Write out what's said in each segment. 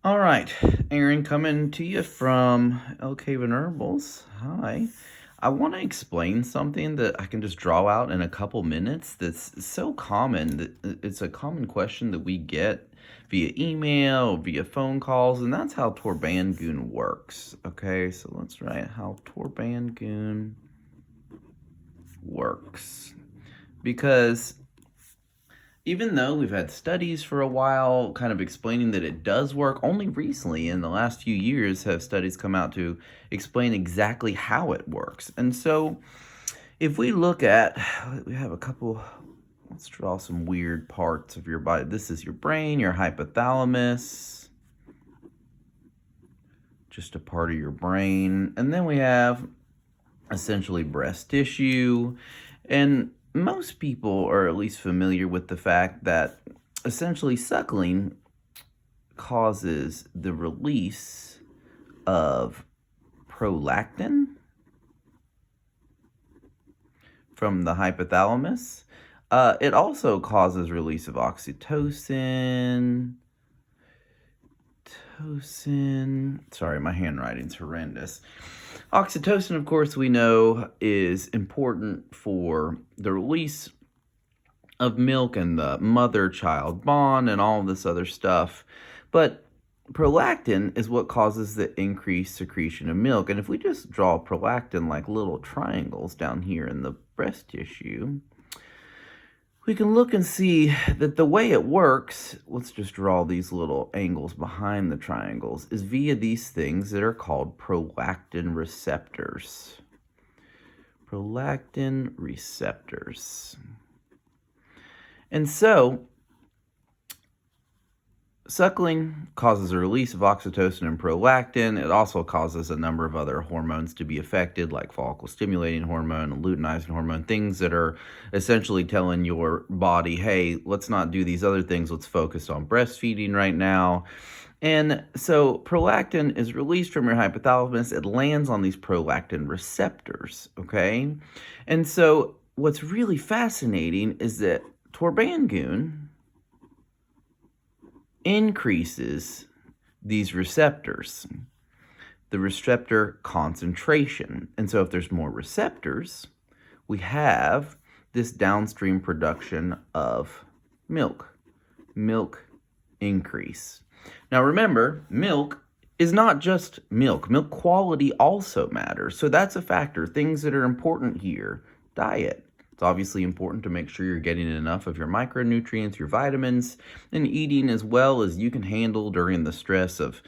All right, Aaron, coming to you from Elk Haven Herbals. Hi. I want to explain something that I can just draw out in a couple minutes that's so common that it's a common question that we get via email, via phone calls, and that's how Torbangun works. Okay, so let's write how Torbangun works. Because even though we've had studies for a while kind of explaining that it does work, only recently in the last few years have studies come out to explain exactly how it works. And so if we look at, we have a couple, let's draw some weird parts of your body. This is your brain, your hypothalamus, just a part of your brain. And then we have essentially breast tissue. And most people are at least familiar with the fact that essentially suckling causes the release of prolactin from the hypothalamus. It also causes release of oxytocin. Sorry, my handwriting's horrendous. Oxytocin, of course, we know is important for the release of milk and the mother-child bond and all this other stuff. But prolactin is what causes the increased secretion of milk. And if we just draw prolactin like little triangles down here in the breast tissue, we can look and see that the way it works, let's just draw these little angles behind the triangles, is via these things that are called prolactin receptors. Prolactin receptors. And so, suckling causes a release of oxytocin and prolactin. It also causes a number of other hormones to be affected, like follicle-stimulating hormone and luteinizing hormone, things that are essentially telling your body, hey, let's not do these other things. Let's focus on breastfeeding right now. And so prolactin is released from your hypothalamus. It lands on these prolactin receptors, okay? And so what's really fascinating is that Torbangun increases these receptors, the receptor concentration. And so if there's more receptors, we have this downstream production of milk increase. Now remember, milk is not just milk. Milk quality also matters. So that's a factor. Things that are important here, diet. It's obviously important to make sure you're getting enough of your micronutrients, your vitamins, and eating as well as you can handle during the stress of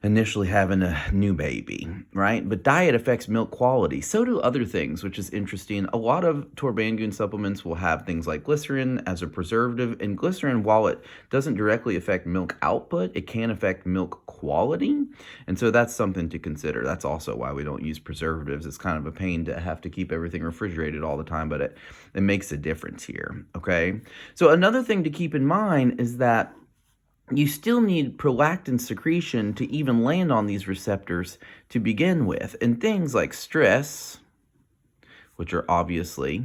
initially having a new baby, right? But diet affects milk quality. So do other things, which is interesting. A lot of Torbangun supplements will have things like glycerin as a preservative. And glycerin, while it doesn't directly affect milk output, it can affect milk quality. And so that's something to consider. That's also why we don't use preservatives. It's kind of a pain to have to keep everything refrigerated all the time, but it makes a difference here, okay? So another thing to keep in mind is that you still need prolactin secretion to even land on these receptors to begin with. And things like stress, which is obviously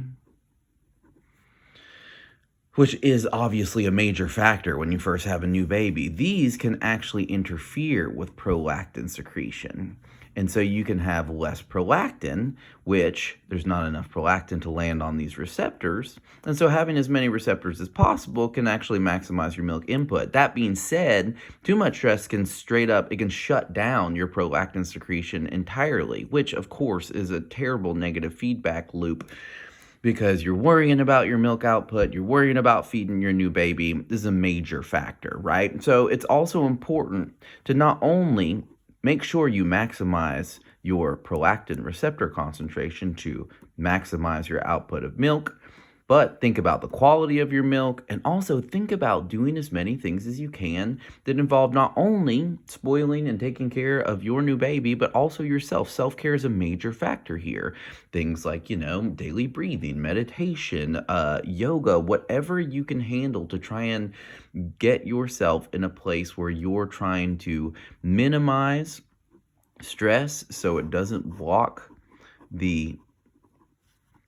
a major factor when you first have a new baby, these can actually interfere with prolactin secretion. And so you can have less prolactin, which there's not enough prolactin to land on these receptors. And so having as many receptors as possible can actually maximize your milk input. That being said, too much stress can it can shut down your prolactin secretion entirely, which of course is a terrible negative feedback loop because you're worrying about your milk output, you're worrying about feeding your new baby. This is a major factor, right? So it's also important to not only make sure you maximize your prolactin receptor concentration to maximize your output of milk, but think about the quality of your milk and also think about doing as many things as you can that involve not only spoiling and taking care of your new baby, but also yourself. Self-care is a major factor here. Things like, daily breathing, meditation, yoga, whatever you can handle to try and get yourself in a place where you're trying to minimize stress so it doesn't block the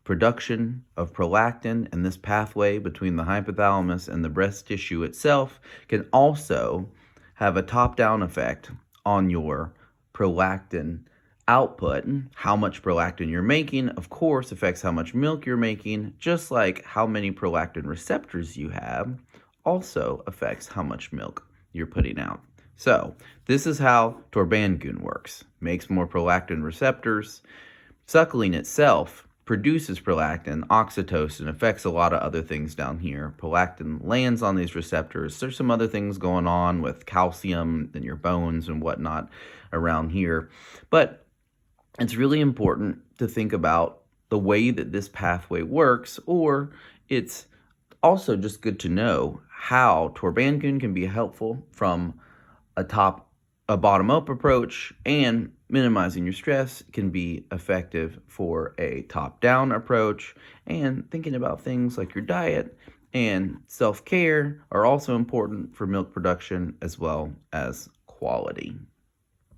production of prolactin, and this pathway between the hypothalamus and the breast tissue itself can also have a top-down effect on your prolactin output. How much prolactin you're making, of course, affects how much milk you're making, just like how many prolactin receptors you have also affects how much milk you're putting out. So this is how Torbangun works. Makes more prolactin receptors. Suckling itself produces prolactin, oxytocin, affects a lot of other things down here. Prolactin lands on these receptors. There's some other things going on with calcium in your bones and whatnot around here. But it's really important to think about the way that this pathway works, or it's also just good to know how Torbangun can be helpful from a bottom-up approach, and minimizing your stress can be effective for a top-down approach. And thinking about things like your diet and self-care are also important for milk production as well as quality.